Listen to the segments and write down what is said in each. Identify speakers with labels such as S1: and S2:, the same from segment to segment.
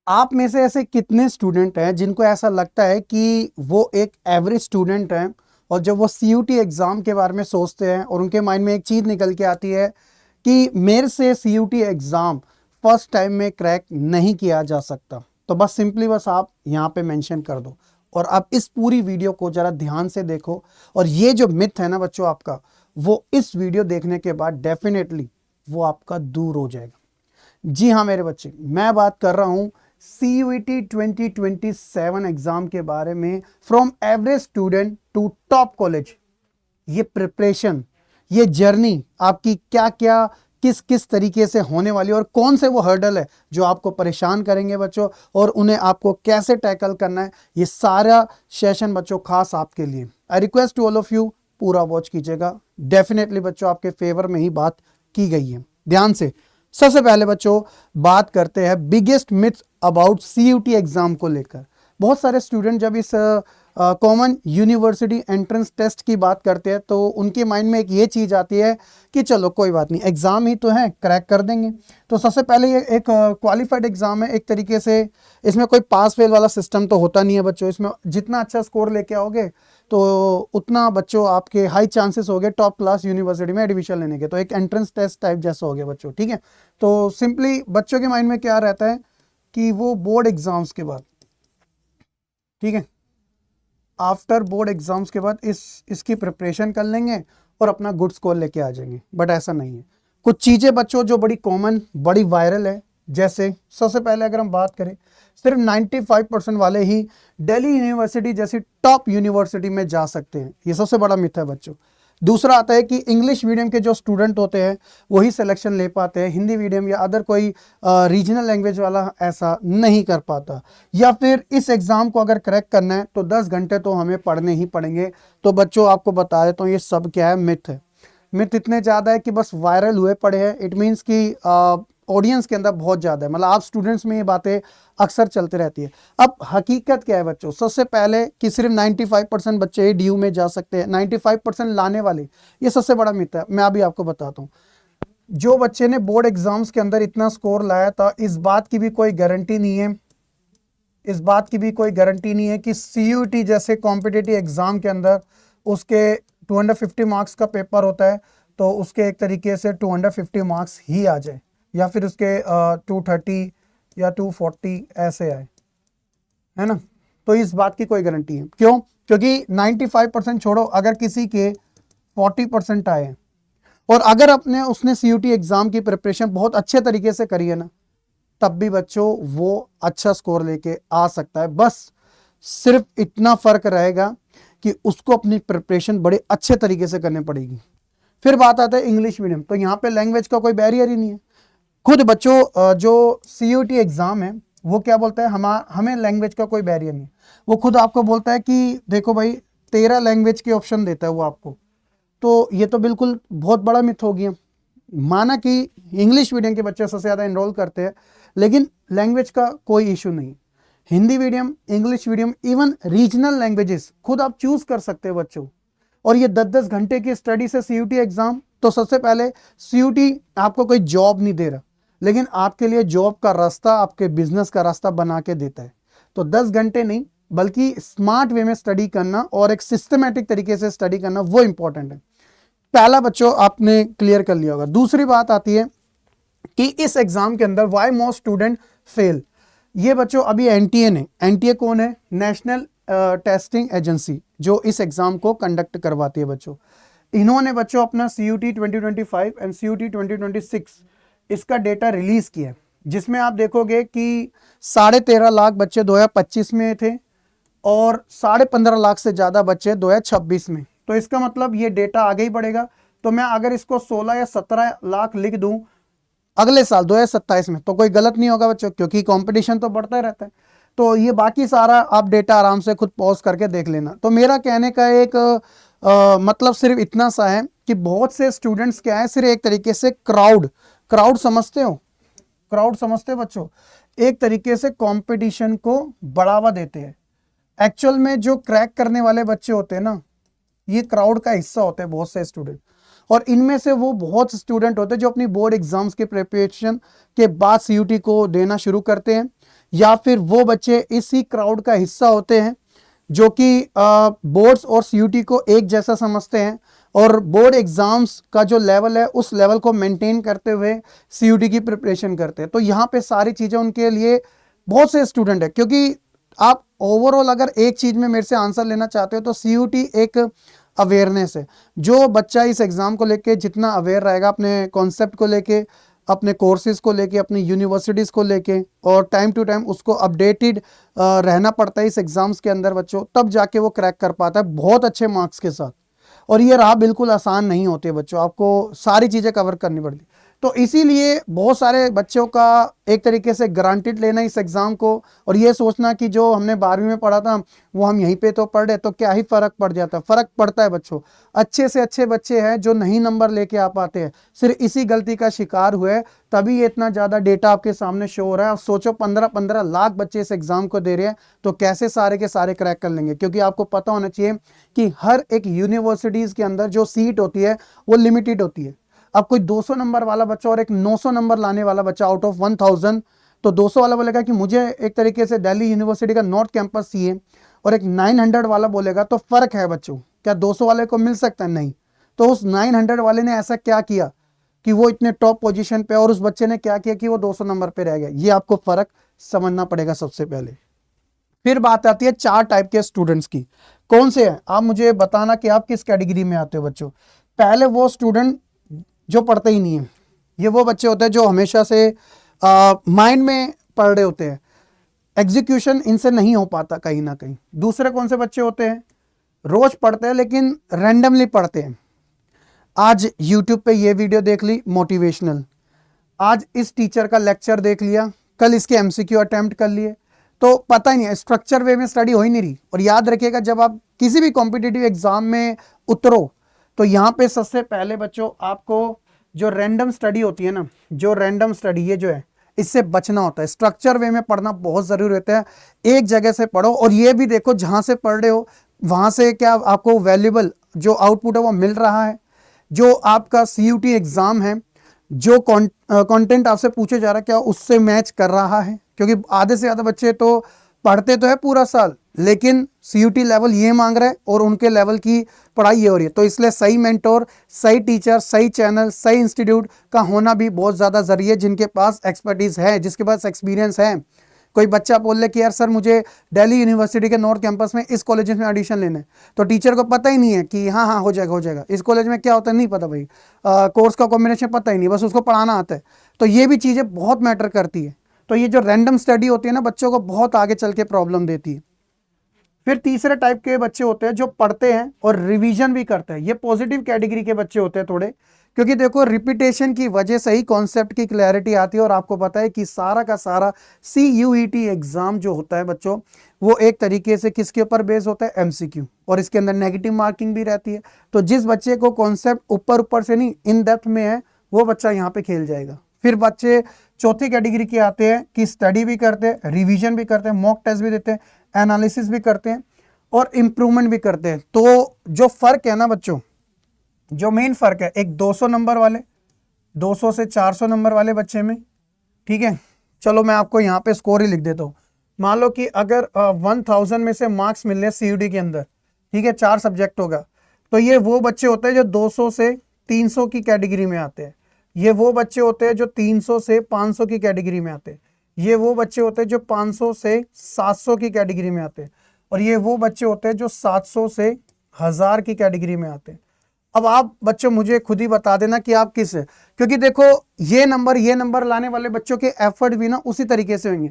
S1: आप में से ऐसे कितने स्टूडेंट हैं जिनको ऐसा लगता है कि वो एक एवरेज स्टूडेंट हैं, और जब वो सीयूटी एग्ज़ाम के बारे में सोचते हैं और उनके माइंड में एक चीज़ निकल के आती है कि मेरे से सीयूटी एग्ज़ाम फर्स्ट टाइम में क्रैक नहीं किया जा सकता, तो बस सिंपली बस आप यहाँ पे मेंशन कर दो। और आप इस पूरी वीडियो को ज़रा ध्यान से देखो, और ये जो मिथ है ना बच्चों आपका, वो इस वीडियो देखने के बाद डेफिनेटली वो आपका दूर हो जाएगा। जी हाँ मेरे बच्चे, मैं बात कर रहा हूँ CUET 2027 एग्जाम के बारे में। From average student to top college, ये प्रिपरेशन, ये जर्नी आपकी क्या क्या किस किस तरीके से होने वाली है, और कौन से वो हर्डल है जो आपको परेशान करेंगे बच्चों, और उन्हें आपको कैसे टैकल करना है, ये सारा सेशन बच्चों खास आपके लिए। I request to all of you, पूरा वॉच कीजिएगा। डेफिनेटली बच्चों आपके फेवर में ही बात की गई है, ध्यान से। सबसे पहले बच्चों बात करते हैं biggest myth about CUT exam को लेकर। बहुत सारे स्टूडेंट जब इस कॉमन यूनिवर्सिटी एंट्रेंस टेस्ट की बात करते हैं तो उनके माइंड में एक ये चीज़ आती है कि चलो कोई बात नहीं, एग्ज़ाम ही तो है, क्रैक कर देंगे। तो सबसे पहले ये एक क्वालिफाइड एग्ज़ाम है एक तरीके से। इसमें कोई पास फेल वाला सिस्टम तो होता नहीं है बच्चों। इसमें जितना अच्छा स्कोर लेके आओगे तो उतना बच्चों आपके हाई चांसेस हो गए टॉप क्लास यूनिवर्सिटी में एडमिशन लेने के। तो एक एंट्रेंस टेस्ट टाइप जैसा हो गया बच्चों, ठीक है। तो सिंपली बच्चों के माइंड में क्या रहता है कि वो बोर्ड एग्जाम्स के बाद, ठीक है, आफ्टर बोर्ड एग्जाम्स के बाद इसकी प्रिपरेशन कर लेंगे और अपना गुड स्कोर लेके आ जाएंगे। बट ऐसा नहीं है। कुछ चीज़ें बच्चों जो बड़ी कॉमन, बड़ी वायरल है, जैसे सबसे पहले अगर हम बात करें, सिर्फ 95% वाले ही दिल्ली यूनिवर्सिटी जैसी टॉप यूनिवर्सिटी में जा सकते हैं। ये सबसे बड़ा मिथ है बच्चों। दूसरा आता है कि इंग्लिश मीडियम के जो स्टूडेंट होते हैं वही सिलेक्शन ले पाते हैं, हिंदी मीडियम या अदर कोई रीजनल लैंग्वेज वाला ऐसा नहीं कर पाता। या फिर इस एग्ज़ाम को अगर क्रैक करना है तो 10 घंटे तो हमें पढ़ने ही पड़ेंगे। तो बच्चों आपको बता देता हूँ, ये सब क्या है, मिथ है। मिथ इतने ज़्यादा है कि बस वायरल हुए पड़े हैं। इट मीन्स कि ऑडियंस के अंदर बहुत ज़्यादा है, मतलब आप स्टूडेंट्स में ये बातें अक्सर चलते रहती है। अब हकीकत क्या है बच्चों, सबसे पहले कि सिर्फ 95% बच्चे ही DU में जा सकते हैं, 95% लाने वाले, ये सबसे बड़ा मिथ है। मैं अभी आपको बताता हूँ। जो बच्चे ने बोर्ड एग्जाम्स के अंदर इतना स्कोर लाया था, इस बात की भी कोई गारंटी नहीं है, इस बात की भी कोई गारंटी नहीं है कि CUT जैसे कॉम्पिटिटिव एग्जाम के अंदर उसके 250 मार्क्स का पेपर होता है तो उसके एक तरीके से 250 मार्क्स ही आ जाए, या फिर उसके 230 या 240 ऐसे आए, है ना। तो इस बात की कोई गारंटी है, क्यों? क्योंकि 95% छोड़ो, अगर किसी के 40% आए और अगर अपने उसने CUT एग्जाम की प्रिपरेशन बहुत अच्छे तरीके से करी है ना, तब भी बच्चों वो अच्छा स्कोर लेके आ सकता है। बस सिर्फ इतना फर्क रहेगा कि उसको अपनी प्रिपरेशन बड़े अच्छे तरीके से करनी पड़ेगी। फिर बात आता है इंग्लिश मीडियम, तो यहाँ पे लैंग्वेज का कोई बैरियर ही नहीं है। खुद बच्चों जो CUT एग्जाम है वो क्या बोलता है, हमें लैंग्वेज का कोई बैरियर नहीं है। वो खुद आपको बोलता है कि देखो भाई 13 लैंग्वेज के ऑप्शन देता है वो आपको। तो ये तो बिल्कुल बहुत बड़ा मिथ हो गया। माना कि इंग्लिश मीडियम के बच्चे सबसे ज़्यादा एनरोल करते हैं, लेकिन लैंग्वेज का कोई इशू नहीं। Hindi medium, English medium, even regional languages खुद आप चूज कर सकते हैं बच्चों। और ये 10-10 घंटे की स्टडी से CUT एग्जाम, तो सबसे पहले CUT आपको कोई जॉब नहीं दे रहा, लेकिन आपके लिए जॉब का रास्ता, आपके बिजनेस का रास्ता बना के देता है। तो 10 घंटे नहीं, बल्कि स्मार्ट वे में स्टडी करना और एक सिस्टमेटिक तरीके से स्टडी करना, वो इंपॉर्टेंट है। पहला बच्चों आपने क्लियर कर लिया होगा। दूसरी बात आती है कि इस एग्जाम के अंदर वाई मोस्ट स्टूडेंट फेल। ये बच्चों अभी NTA ने, NTA कौन है, नेशनल टेस्टिंग एजेंसी, जो इस एग्जाम को कंडक्ट करवाती है बच्चों। इन्होंने बच्चों अपना CUT 2025 एंड CUT 2026 इसका डेटा रिलीज किया, जिसमें आप देखोगे कि 13.5 लाख बच्चे 2025 में थे और 15.5 लाख से ज़्यादा बच्चे 2026 में। तो इसका मतलब ये डेटा आगे ही बढ़ेगा। तो मैं अगर इसको 16 या 17 लाख लिख दूं अगले साल 2027 में, तो कोई गलत नहीं होगा बच्चों, क्योंकि कंपटीशन तो बढ़ता ही रहता है। तो ये बाकी सारा आप डेटा आराम से खुद पॉज करके देख लेना। तो मेरा कहने का एक मतलब सिर्फ इतना सा है कि बहुत से स्टूडेंट्स क्या है, सिर्फ एक तरीके से क्राउड समझते हो, क्राउड समझते हो बच्चों, एक तरीके से कंपटीशन को बढ़ावा देते हैं। एक्चुअल में जो क्रैक करने वाले बच्चे होते हैं ना, ये क्राउड का हिस्सा होते हैं बहुत से स्टूडेंट। और इनमें से वो बहुत स्टूडेंट होते हैं जो अपनी बोर्ड एग्जाम्स के प्रिपरेशन के बाद CUT को देना शुरू करते हैं, या फिर वो बच्चे इसी क्राउड का हिस्सा होते हैं जो कि बोर्ड्स और सीयूटी को एक जैसा समझते हैं और बोर्ड एग्जाम्स का जो लेवल है उस लेवल को मेंटेन करते हुए सीयूटी की प्रिपरेशन करते हैं। तो यहाँ पे सारी चीज़ें उनके लिए बहुत से स्टूडेंट है, क्योंकि आप ओवरऑल अगर एक चीज़ में मेरे से आंसर लेना चाहते हो तो सीयूटी एक अवेयरनेस है। जो बच्चा इस एग्ज़ाम को लेके जितना अवेयर रहेगा अपने कॉन्सेप्ट को लेके, अपने कोर्सेज़ को लेके, अपनी यूनिवर्सिटीज़ को लेके, और टाइम टू टाइम उसको अपडेटेड रहना पड़ता है इस एग्ज़ाम्स के अंदर बच्चों, तब जाके वो क्रैक कर पाता है बहुत अच्छे मार्क्स के साथ। और ये राह बिल्कुल आसान नहीं होती है बच्चों, आपको सारी चीज़ें कवर करनी पड़ती। तो इसीलिए बहुत सारे बच्चों का एक तरीके से ग्रांटेड लेना इस एग्ज़ाम को, और ये सोचना कि जो हमने 12वीं में पढ़ा था वो हम यहीं पे तो पढ़ रहे, तो क्या ही फ़र्क पड़ जाता है। फ़र्क पड़ता है बच्चों। अच्छे से अच्छे बच्चे हैं जो नहीं नंबर लेके आ पाते हैं, सिर्फ इसी गलती का शिकार हुए, तभी ये इतना ज़्यादा डेटा आपके सामने शो हो रहा है। अब सोचो 15-15 लाख बच्चे इस एग्ज़ाम को दे रहे हैं, तो कैसे सारे के सारे क्रैक कर लेंगे। क्योंकि आपको पता होना चाहिए कि हर एक यूनिवर्सिटीज़ के अंदर जो सीट होती है वो लिमिटेड होती है। अब कोई 200 नंबर वाला बच्चा और एक 900 नंबर लाने वाला बच्चा आउट ऑफ 1000, तो 200 वाला बोलेगा कि मुझे एक तरीके से दिल्ली यूनिवर्सिटी का नॉर्थ कैंपस चाहिए, और एक 900 वाला बोलेगा, तो फ़र्क है बच्चों। क्या 200 वाले को मिल सकता है? नहीं। तो उस 900 वाले ने ऐसा क्या किया कि वो इतने टॉप पोजीशन पे, और उस बच्चे ने क्या किया कि वो 200 नंबर पे रह गया? ये आपको फ़र्क समझना पड़ेगा सबसे पहले। फिर बात आती है 4 टाइप के स्टूडेंट्स की। कौन से हैं? आप मुझे बताना कि आप किस कैटेगरी में आते हो बच्चों। पहले वो स्टूडेंट जो पढ़ते ही नहीं है, ये वो बच्चे होते हैं जो हमेशा से माइंड में पढ़ रहे होते हैं, एग्जीक्यूशन इनसे नहीं हो पाता कहीं ना कहीं। दूसरे कौन से बच्चे होते हैं? रोज पढ़ते हैं लेकिन रैंडमली पढ़ते हैं। आज यूट्यूब पे ये वीडियो देख ली मोटिवेशनल, आज इस टीचर का लेक्चर देख लिया, कल इसके एमसीक्यू अटेम्प्ट कर लिए, तो पता ही नहीं है, स्ट्रक्चर वे में स्टडी हो ही नहीं रही। और याद रखिएगा, जब आप किसी भी कॉम्पिटिटिव एग्जाम में उतरो तो यहाँ पे सबसे पहले बच्चों आपको जो रैंडम स्टडी होती है ना, जो रैंडम स्टडी ये जो है, इससे बचना होता है। स्ट्रक्चर वे में पढ़ना बहुत ज़रूरी होता है। एक जगह से पढ़ो, और ये भी देखो जहाँ से पढ़ रहे हो वहाँ से क्या आपको वैल्यूएबल जो आउटपुट है वो मिल रहा है। जो आपका सीयूटी एग्ज़ाम है, जो कंटेंट आपसे पूछे जा रहा है, क्या उससे मैच कर रहा है? क्योंकि आधे से ज़्यादा बच्चे तो पढ़ते तो है पूरा साल, लेकिन सीयूटी लेवल ये मांग रहा है और उनके लेवल की पढ़ाई ये हो रही है। तो इसलिए सही मेंटोर, सही टीचर, सही चैनल, सही इंस्टीट्यूट का होना भी बहुत ज़्यादा ज़रूरी है, जिनके पास एक्सपर्टीज़ है, जिसके पास एक्सपीरियंस है। कोई बच्चा बोल ले कि यार सर मुझे दिल्ली यूनिवर्सिटी के नॉर्थ कैंपस में इस कॉलेज में एडमिशन लेना है, तो टीचर को पता ही नहीं है कि हाँ हाँ हो जाएगा हो जाएगा। इस कॉलेज में क्या होता है नहीं पता भाई, कोर्स का कॉम्बिनेशन पता ही नहीं, बस उसको पढ़ाना आता है। तो ये भी चीज़ें बहुत मैटर करती है। तो ये जो रैंडम स्टडी होती है ना, बच्चों को बहुत आगे चल के प्रॉब्लम देती है। फिर तीसरे टाइप के बच्चे होते हैं जो पढ़ते हैं और रिवीजन भी करते हैं। ये पॉजिटिव कैटेगरी के बच्चे होते हैं थोड़े, क्योंकि देखो रिपीटेशन की वजह से ही कॉन्सेप्ट की क्लैरिटी आती है। और आपको पता है कि सारा का सारा सीयूईटी एग्जाम जो होता है बच्चों, वो एक तरीके से किसके ऊपर बेस होता है? एमसीक्यू, और इसके अंदर नेगेटिव मार्किंग भी रहती है। तो जिस बच्चे को कॉन्सेप्ट ऊपर ऊपर से नहीं, इन डेप्थ में है, वो बच्चा यहाँ पे खेल जाएगा। फिर बच्चे चौथी कैटेगरी के आते हैं कि स्टडी भी करते हैं, रिवीजन भी करते हैं, मॉक टेस्ट भी देते हैं, एनालिसिस भी करते हैं और इम्प्रूवमेंट भी करते हैं। तो जो फ़र्क है ना बच्चों, जो मेन फ़र्क है एक 200 नंबर वाले, 200 से 400 नंबर वाले बच्चे में, ठीक है। चलो मैं आपको यहाँ पे स्कोर ही लिख देता हूँ। मान लो कि अगर 1000 में से मार्क्स मिल रहे सीयूटी के अंदर, ठीक है, 4 सब्जेक्ट होगा, तो ये वो बच्चे होते हैं जो 200 से 300 की कैटेगरी में आते हैं। ये वो बच्चे होते हैं जो 300 से 500 की कैटेगरी में आते हैं। ये वो बच्चे होते हैं जो 500 से 700 की कैटेगरी में आते हैं। और ये वो बच्चे होते हैं जो 700 से 1000 की कैटेगरी में आते हैं। अब आप बच्चों मुझे खुद ही बता देना कि आप किस है, क्योंकि देखो ये नंबर लाने वाले बच्चों के एफर्ट भी ना उसी तरीके से होंगे।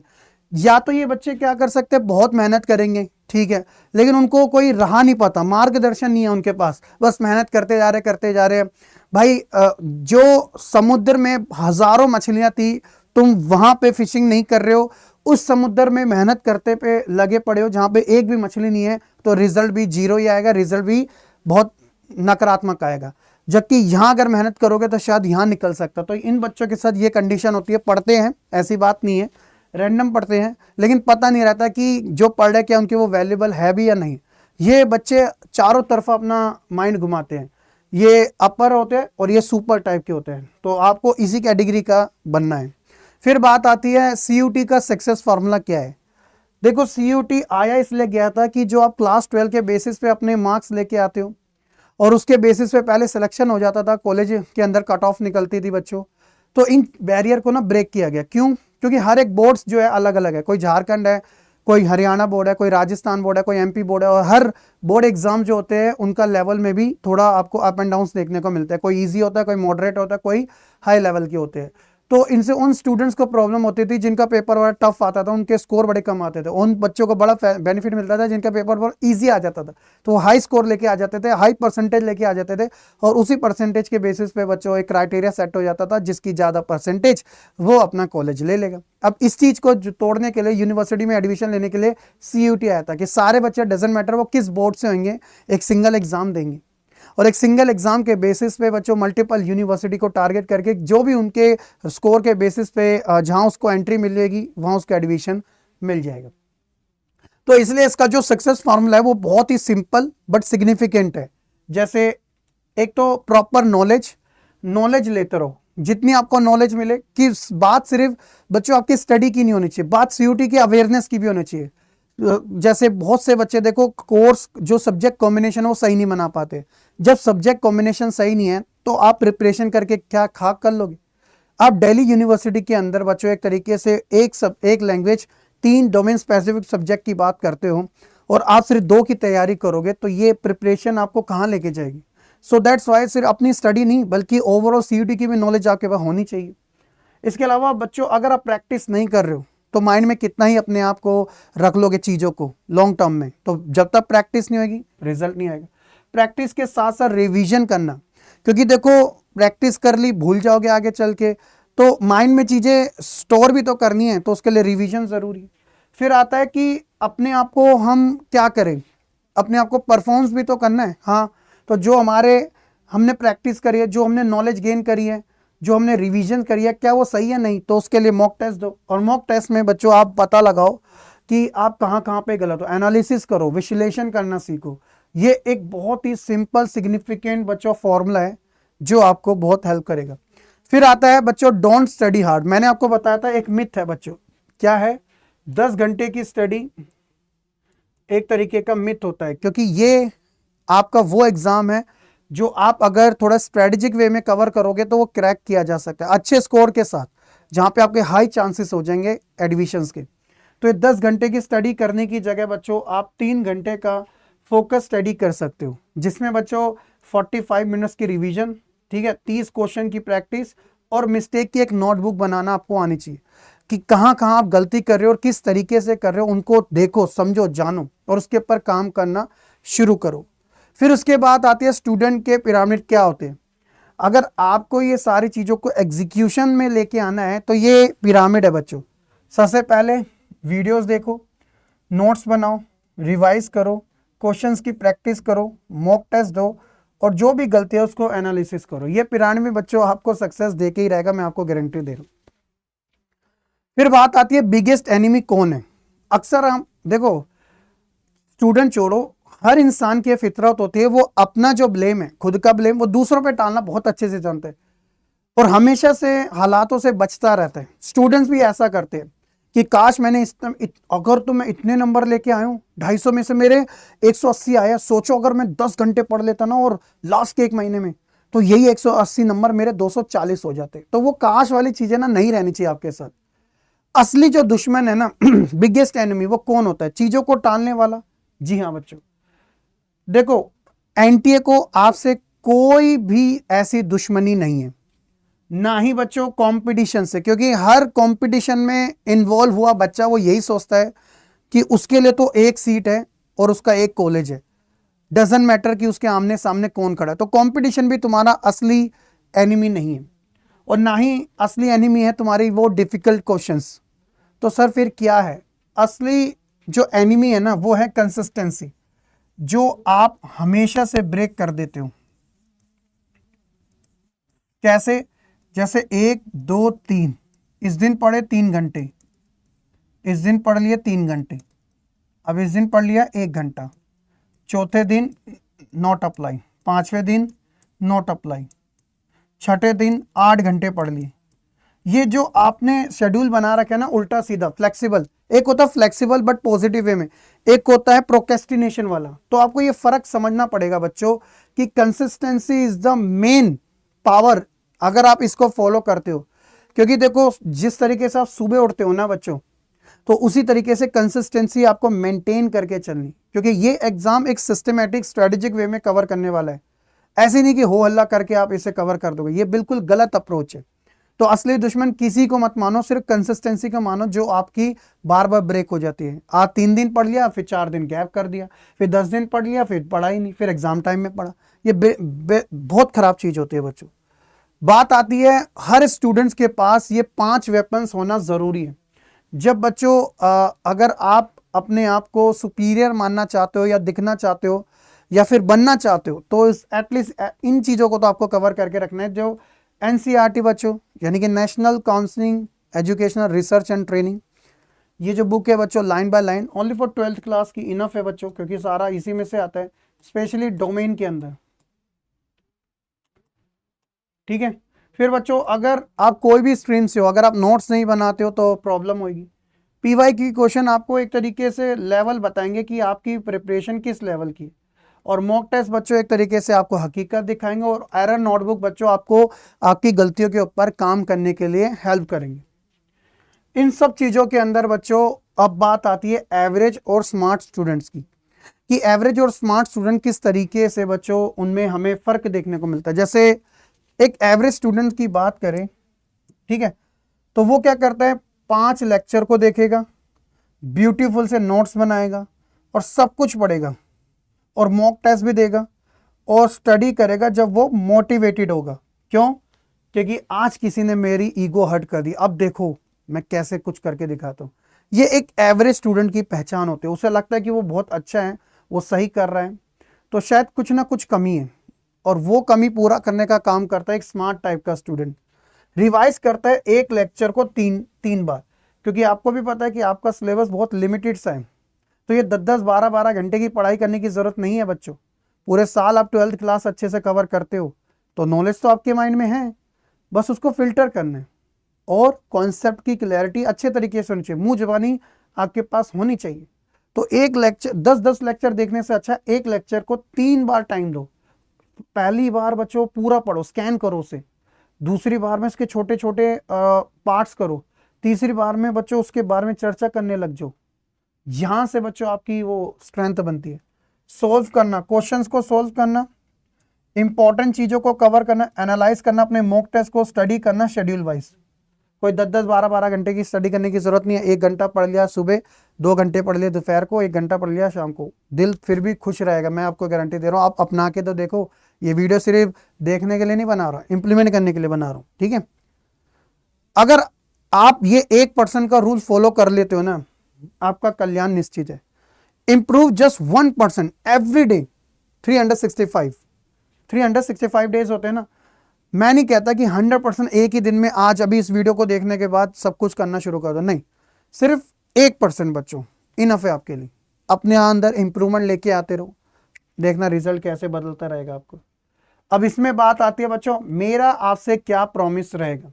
S1: या तो ये बच्चे क्या कर सकते हैं, बहुत मेहनत करेंगे, ठीक है, लेकिन उनको कोई राह नहीं पता, मार्गदर्शन नहीं है उनके पास, बस मेहनत करते जा रहे हैं। भाई जो समुद्र में हजारों मछलियां थी, तुम वहां पे फिशिंग नहीं कर रहे हो, उस समुद्र में मेहनत करते पे लगे पड़े हो जहां पे एक भी मछली नहीं है, तो रिजल्ट भी जीरो ही आएगा, रिजल्ट भी बहुत नकारात्मक आएगा। जबकि यहाँ अगर मेहनत करोगे तो शायद यहाँ निकल सकता। तो इन बच्चों के साथ ये कंडीशन होती है। पढ़ते हैं, ऐसी बात नहीं है, रैंडम पढ़ते हैं, लेकिन पता नहीं रहता कि जो पढ़ रहे क्या उनके वो वैल्यूएबल है भी या नहीं। ये बच्चे चारों तरफ अपना माइंड घुमाते हैं। ये अपर होते हैं और ये सुपर टाइप के होते हैं। तो आपको इसी कैटेगरी का बनना है। फिर बात आती है CUT का सक्सेस फार्मूला क्या है। देखो CUT आया इसलिए गया था कि जो आप क्लास 12 के बेसिस पे अपने मार्क्स लेके आते हो और उसके बेसिस पे पहले सिलेक्शन हो जाता था, कॉलेज के अंदर कट ऑफ निकलती थी बच्चों, तो इन बैरियर को ना ब्रेक किया गया। क्यों? क्योंकि हर एक बोर्ड्स जो है अलग अलग है, कोई झारखंड है, कोई हरियाणा बोर्ड है, कोई राजस्थान बोर्ड है, कोई MP बोर्ड है, और हर बोर्ड एग्जाम जो होते हैं उनका लेवल में भी थोड़ा आपको अप एंड डाउन देखने को मिलता है। कोई ईजी होता है, कोई मॉडरेट होता है, कोई हाई लेवल के होते हैं। तो इनसे उन स्टूडेंट्स को प्रॉब्लम होती थी जिनका पेपर बड़ा टफ आता था, उनके स्कोर बड़े कम आते थे। उन बच्चों को बड़ा बेनिफिट मिलता था जिनका पेपर बहुत ईजी आ जाता था, तो वो हाई स्कोर लेके आ जाते थे, हाई परसेंटेज लेके आ जाते थे, और उसी परसेंटेज के बेसिस पे बच्चों एक क्राइटेरिया सेट हो जाता था, जिसकी ज़्यादा परसेंटेज वो अपना कॉलेज ले लेगा। अब इस चीज़ को तोड़ने के लिए, यूनिवर्सिटी में एडमिशन लेने के लिए CUT आया था कि सारे बच्चे, डजेंट मैटर वो किस बोर्ड से होंगे, एक सिंगल एग्जाम देंगे, और एक सिंगल एग्जाम के बेसिस पे बच्चों मल्टीपल यूनिवर्सिटी को टारगेट करके जो भी उनके स्कोर के बेसिस पे जहां उसको एंट्री मिलेगी वहां उसको एडमिशन मिल जाएगा। तो इसलिए इसका जो सक्सेस फार्मूला है वो बहुत ही सिंपल बट सिग्निफिकेंट है। जैसे एक तो प्रॉपर नॉलेज लेते रहो, जितनी आपको नॉलेज मिले, कि बात सिर्फ बच्चों आपकी स्टडी की नहीं होनी चाहिए, बात CUT की अवेयरनेस की भी होनी चाहिए। जैसे बहुत से बच्चे देखो, कोर्स जो सब्जेक्ट कॉम्बिनेशन है वो सही नहीं बना पाते। जब सब्जेक्ट कॉम्बिनेशन सही नहीं है तो आप प्रिपरेशन करके क्या खाक कर लोगे? आप दिल्ली यूनिवर्सिटी के अंदर बच्चों एक तरीके से एक लैंग्वेज 3 डोमेन स्पेसिफिक सब्जेक्ट की बात करते हो, और आप सिर्फ 2 की तैयारी करोगे, तो ये प्रिपरेशन आपको कहाँ लेके जाएगी? सो दैट्स वाई सिर्फ अपनी स्टडी नहीं बल्कि ओवरऑल CUT की भी नॉलेज आपके पास होनी चाहिए। इसके अलावा बच्चों अगर आप प्रैक्टिस नहीं कर रहे हो तो माइंड में कितना ही अपने आप को रख लोगे चीज़ों को लॉन्ग टर्म में, तो जब तक प्रैक्टिस नहीं होगी रिजल्ट नहीं आएगा। प्रैक्टिस के साथ साथ रिवीजन करना, क्योंकि देखो प्रैक्टिस कर ली भूल जाओगे आगे चल के, तो माइंड में चीज़ें स्टोर भी तो करनी है, तो उसके लिए रिवीजन ज़रूरी है। फिर आता है कि अपने आप को हम क्या करें, अपने आप को परफॉर्मेंस भी तो करना है। हाँ, तो जो हमने प्रैक्टिस करी है, जो हमने नॉलेज गेन करी है, जो हमने रिवीजन करी है, क्या वो सही है? नहीं, तो उसके लिए मॉक टेस्ट दो, और मॉक टेस्ट में बच्चों आप पता लगाओ कि आप कहाँ कहाँ पे गलत हो, एनालिसिस करो, विश्लेषण करना सीखो। ये एक बहुत ही सिंपल सिग्निफिकेंट बच्चों फॉर्मूला है जो आपको बहुत हेल्प करेगा। फिर आता है बच्चों डोंट स्टडी हार्ड। मैंने आपको बताया था एक मिथ है बच्चों, क्या है? 10 घंटे की स्टडी एक तरीके का मिथ होता है, क्योंकि ये आपका वो एग्जाम है जो आप अगर थोड़ा स्ट्रेटेजिक वे में कवर करोगे तो वो क्रैक किया जा सकता है अच्छे स्कोर के साथ, जहां पे आपके हाई चांसेस हो जाएंगे एडमिशंस के। तो ये 10 घंटे की स्टडी करने की जगह बच्चों आप 3 घंटे का फोकस स्टडी कर सकते हो, जिसमें बच्चों 45 मिनट्स की रिवीजन, ठीक है, 30 क्वेश्चन की प्रैक्टिस, और मिस्टेक की एक नोटबुक बनाना आपको आनी चाहिए कि कहाँ कहाँ आप गलती कर रहे हो और किस तरीके से कर रहे हो, उनको देखो, समझो, जानो, और उसके ऊपर काम करना शुरू करो। फिर उसके बाद आती है स्टूडेंट के पिरामिड क्या होते हैं। अगर आपको ये सारी चीज़ों को एग्जीक्यूशन में लेके आना है तो ये पिरामिड है बच्चों। सबसे पहले वीडियोस देखो, नोट्स बनाओ, रिवाइज करो, क्वेश्चंस की प्रैक्टिस करो, मॉक टेस्ट दो, और जो भी गलती है उसको एनालिसिस करो। ये पिरामिड में बच्चों आपको सक्सेस देके ही रहेगा, मैं आपको गारंटी दे रहा हूँ। फिर बात आती है बिगेस्ट एनिमी कौन है। अक्सर हम देखो, स्टूडेंट छोड़ो, हर इंसान की फितरत होती है, वो अपना जो ब्लेम है, खुद का ब्लेम, वो दूसरों पे टालना बहुत अच्छे से जानते हैं, और हमेशा से हालातों से बचता रहता है। स्टूडेंट्स भी ऐसा करते हैं कि काश मैंने अगर तो मैं इतने नंबर लेके आया हूँ, 250 में से मेरे 180 आया, सोचो अगर मैं 10 घंटे पढ़ लेता ना और लास्ट के 1 महीने में, तो यही 180 नंबर मेरे 240 हो जाते। तो वो काश वाली चीजें ना नहीं रहनी चाहिए आपके साथ। असली जो दुश्मन है ना बिगेस्ट एनिमी, वो कौन होता है? चीजों को टालने वाला। जी हाँ बच्चों, देखो, एनटीए को आपसे कोई भी ऐसी दुश्मनी नहीं है, ना ही बच्चों कंपटीशन से, क्योंकि हर कंपटीशन में इन्वॉल्व हुआ बच्चा वो यही सोचता है कि उसके लिए तो एक सीट है और उसका एक कॉलेज है, डजंट मैटर कि उसके आमने सामने कौन खड़ा है। तो कंपटीशन भी तुम्हारा असली एनिमी नहीं है, और ना ही असली एनिमी है तुम्हारी वो डिफिकल्ट क्वेश्चंस। तो सर फिर क्या है? असली जो एनिमी है ना वो है कंसिस्टेंसी, जो आप हमेशा से ब्रेक कर देते हो। कैसे? जैसे 1 2 3, इस दिन पढ़े 3 घंटे, इस दिन पढ़ लिए 3 घंटे, अब इस दिन पढ़ लिया 1 घंटा, चौथे दिन नॉट अप्लाई, पांचवें दिन नॉट अप्लाई, छठे दिन 8 घंटे पढ़ लिए। ये जो आपने शेड्यूल बना रखा है ना उल्टा सीधा फ्लेक्सिबल, एक होता है फ्लेक्सिबल बट पॉजिटिव वे में, एक होता है प्रोक्रेस्टिनेशन वाला। तो आपको ये फर्क समझना पड़ेगा बच्चों कि consistency is the main power अगर आप इसको फॉलो करते हो। क्योंकि देखो जिस तरीके से आप सुबह उठते हो ना बच्चों, तो उसी तरीके से कंसिस्टेंसी आपको मेंटेन करके चलनी, क्योंकि ये एग्जाम एक सिस्टमेटिक स्ट्रेटेजिक वे में कवर करने वाला है। ऐसे नहीं कि हो हल्ला करके आप इसे कवर कर दोगे, ये बिल्कुल गलत अप्रोच है। तो असली दुश्मन किसी को मत मानो, सिर्फ कंसिस्टेंसी का मानो जो आपकी बार बार ब्रेक हो जाती है। आज 3 दिन पढ़ लिया, फिर 4 दिन गैप कर दिया, फिर 10 दिन पढ़ लिया, फिर पढ़ा ही नहीं, फिर एग्जाम टाइम में पढ़ा। ये बहुत खराब चीज होती है बच्चों। बात आती है हर स्टूडेंट्स के पास ये 5 वेपन्स होना जरूरी है। जब बच्चों अगर आप अपने आप को सुपीरियर मानना चाहते हो या दिखना चाहते हो या फिर बनना चाहते हो, तो एटलीस्ट इन चीज़ों को तो आपको कवर करके रखना है। जो एनसीईआरटी बच्चों यानी कि national counselling educational research and training, ये जो बुक है बच्चों line by line only for 12th class की इनफ है बच्चों, क्योंकि सारा इसी में से आता है, स्पेशली डोमेन के अंदर। ठीक है, फिर बच्चों अगर आप कोई भी स्ट्रीम से हो, अगर आप नोट्स नहीं बनाते हो तो प्रॉब्लम होगी। पीवाई की क्वेश्चन आपको एक तरीके से लेवल बताएंगे कि आपकी प्रिपरेशन किस लेवल की, और मॉक टेस्ट बच्चों एक तरीके से आपको हकीकत दिखाएंगे, और एरर नोटबुक बच्चों आपको आपकी गलतियों के ऊपर काम करने के लिए हेल्प करेंगे। इन सब चीज़ों के अंदर बच्चों अब बात आती है एवरेज और स्मार्ट स्टूडेंट्स की, कि एवरेज और स्मार्ट स्टूडेंट किस तरीके से बच्चों उनमें हमें फ़र्क देखने को मिलता है। जैसे एक एवरेज स्टूडेंट की बात करें, ठीक है, तो वो क्या करता है, 5 लेक्चर को देखेगा, ब्यूटीफुल से नोट्स बनाएगा और सब कुछ पढ़ेगा, और मॉक टेस्ट भी देगा और स्टडी करेगा जब वो मोटिवेटेड होगा। क्यों? क्योंकि आज किसी ने मेरी ईगो हर्ट कर दी, अब देखो मैं कैसे कुछ करके दिखाता हूँ। ये एक एवरेज स्टूडेंट की पहचान होती है। उसे लगता है कि वो बहुत अच्छा है, वो सही कर रहा है, तो शायद कुछ ना कुछ कमी है, और वो कमी पूरा करने का काम करता है एक स्मार्ट टाइप का स्टूडेंट। रिवाइज करता है एक लेक्चर को 3 बार, क्योंकि आपको भी पता है कि आपका सिलेबस बहुत लिमिटेड सा है, तो ये 10-10 12-12 घंटे की पढ़ाई करने की जरूरत नहीं है बच्चों। पूरे साल आप 12th क्लास अच्छे से कवर करते हो, तो नॉलेज तो आपके माइंड में है, बस उसको फिल्टर करना है, और कॉन्सेप्ट की क्लैरिटी अच्छे तरीके से होनी चाहिए, मुंह जबानी आपके पास होनी चाहिए। तो एक लेक्चर 10-10 लेक्चर देखने से अच्छा एक लेक्चर को 3 बार टाइम दो। पहली बार बच्चों पूरा पढ़ो, स्कैन करो उसे, दूसरी बार में इसके छोटे छोटे पार्ट्स करो, तीसरी बार में बच्चों उसके बारे में चर्चा करने लग जाओ। यहां से बच्चों आपकी वो स्ट्रेंथ बनती है। सोल्व करना, क्वेश्चंस को सोल्व करना, इंपॉर्टेंट चीजों को कवर करना, एनालाइज करना, अपने मॉक टेस्ट को स्टडी करना शेड्यूल वाइज। कोई 10-10 12-12 घंटे की स्टडी करने की जरूरत नहीं है। 1 घंटा पढ़ लिया सुबह, 2 घंटे पढ़ लिया दोपहर को, 1 घंटा पढ़ लिया शाम को, दिल फिर भी खुश रहेगा, मैं आपको गारंटी दे रहा हूँ। आप अपना के तो देखो, ये वीडियो सिर्फ देखने के लिए नहीं बना रहा, इंप्लीमेंट करने के लिए बना रहा हूँ। ठीक है, अगर आप ये 1% का रूल फॉलो कर लेते हो ना, आपका कल्याण निश्चित है। Improve just 1% every day, 365 days होते हैं ना। मैं नहीं कहता कि 100% एक ही दिन में, आज अभी इस वीडियो को देखने के बाद सब कुछ करना शुरू कर दो, नहीं, सिर्फ 1% बच्चों इनफ है आपके लिए। अपने अंदर इंप्रूवमेंट लेके आते रहो, देखना रिजल्ट कैसे बदलता रहेगा आपको। अब इसमें बात आती है बच्चों, मेरा आपसे क्या प्रॉमिस रहेगा,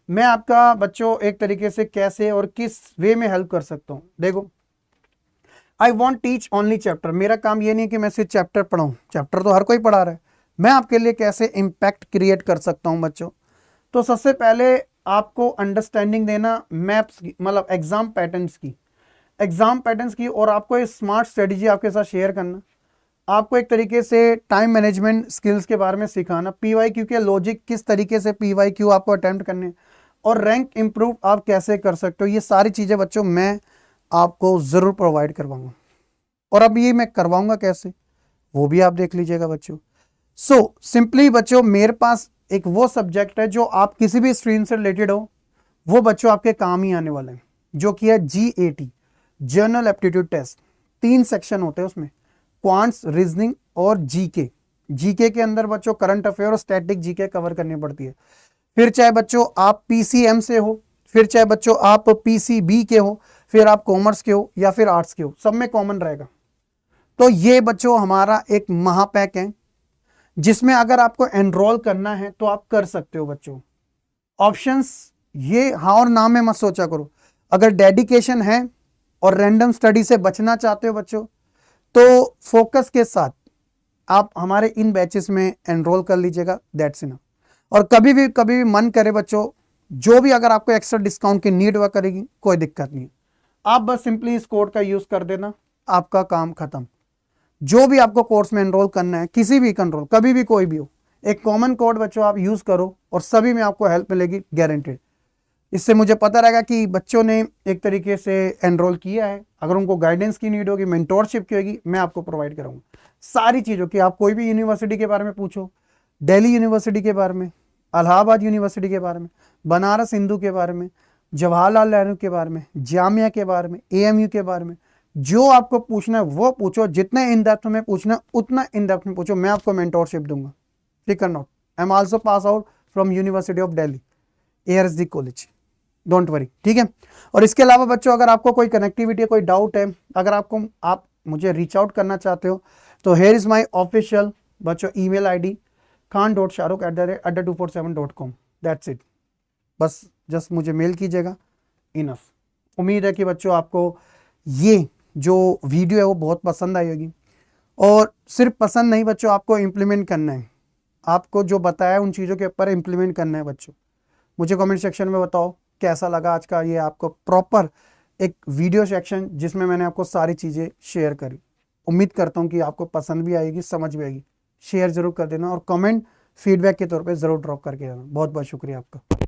S1: मैं आपका बच्चों एक तरीके से कैसे और किस वे में हेल्प कर सकता हूं। देखो, I want teach only chapter, मेरा काम ये नहीं कि मैं सिर्फ चैप्टर पढ़ाऊं, चैप्टर तो हर कोई पढ़ा रहा है, मैं आपके लिए कैसे इम्पैक्ट क्रिएट कर सकता हूं बच्चों। तो सबसे पहले आपको अंडरस्टैंडिंग देना मैप्स की, मतलब एग्जाम पैटर्न्स की, और आपको एक स्मार्ट स्ट्रेटजी आपके साथ शेयर करना, आपको एक तरीके से टाइम मैनेजमेंट स्किल्स के बारे में सिखाना, पीवाईक्यू के लॉजिक किस तरीके से पीवाईक्यू आपको अटेम्प्ट करने, और रैंक इंप्रूव आप कैसे कर सकते हो। ये सारी चीज़ें बच्चों मैं आपको ज़रूर प्रोवाइड करवाऊंगा, और अब ये मैं करवाऊंगा कैसे वो भी आप देख लीजिएगा बच्चों। सो सिंपली बच्चों, मेरे पास एक वो सब्जेक्ट है जो आप किसी भी स्ट्रीम से रिलेटेड हो, वो बच्चों आपके काम ही आने वाले हैं, जो कि है GAT, general aptitude test. 3 section होते हैं उसमें, क्वांट्स, रीजनिंग और जीके के अंदर बच्चों करंट अफेयर और स्टैटिक जीके कवर करनी पड़ती है। फिर चाहे बच्चों आप PCM से हो, फिर चाहे बच्चों आप PCB के हो, फिर आप कॉमर्स के हो या फिर आर्ट्स के हो, सब में कॉमन रहेगा। तो ये बच्चों हमारा एक महापैक है, जिसमें अगर आपको एनरोल करना है तो आप कर सकते हो बच्चों। ऑप्शंस ये हाँ और ना में मत सोचा करो। अगर डेडिकेशन है और रैंडम स्टडी से बचना चाहते हो बच्चों, तो फोकस के साथ आप हमारे इन बैचेस में एनरोल कर लीजिएगा, दैट्स इनफ। और कभी भी मन करे बच्चों, जो भी अगर आपको एक्स्ट्रा डिस्काउंट की नीड हुआ करेगी, कोई दिक्कत नहीं, आप बस सिंपली इस कोड का यूज कर देना, आपका काम खत्म। जो भी आपको कोर्स में एनरोल करना है, किसी भी कंट्रोल, कभी भी कोई भी हो, एक कॉमन कोड बच्चों आप यूज करो और सभी में आपको हेल्प मिलेगी, गारंटेड। इससे मुझे पता रहेगा कि बच्चों ने एक तरीके से एनरोल किया है। अगर उनको गाइडेंस की नीड होगी, मेंटोरशिप की होगी, मैं आपको प्रोवाइड करूंगा सारी चीज़ों की। आप कोई भी यूनिवर्सिटी के बारे में पूछो, दिल्ली यूनिवर्सिटी के बारे में, इलाहाबाद यूनिवर्सिटी के बारे में, बनारस हिंदू के बारे में, जवाहरलाल नेहरू के बारे में, जामिया के बारे में, एएमयू के बारे में, जो आपको पूछना है वो पूछो। जितने इन डेप्थ में पूछना है उतना इन डेप्थ में पूछो, मैं आपको मेंटोरशिप दूंगा। ठीक है not, I am also pass out from university of Delhi, ARSD college, don't worry. ठीक है। और इसके अलावा बच्चों, अगर आपको कोई कनेक्टिविटी, कोई डाउट है, अगर आप मुझे रीच आउट करना चाहते हो, तो हेयर इज माई ऑफिशियल बच्चों email ID khan.shahrukh@247.com, that's it. बस जस्ट मुझे मेल कीजिएगा, इनफ। उम्मीद है कि बच्चों आपको ये जो वीडियो है वो बहुत पसंद आई होगी। और सिर्फ पसंद नहीं बच्चों, आपको इम्प्लीमेंट करना है। आपको जो बताया उन चीज़ों के ऊपर इम्प्लीमेंट करना है बच्चों। मुझे कमेंट सेक्शन में बताओ कैसा लगा आज का ये आपको प्रॉपर एक वीडियो सेक्शन, जिसमें मैंने आपको सारी चीज़ें शेयर करी। उम्मीद करता हूँ कि आपको पसंद भी आएगी, समझ भी आएगी। शेयर जरूर कर देना और कमेंट फीडबैक के तौर पे ज़रूर ड्रॉप करके जाना। बहुत बहुत शुक्रिया आपका।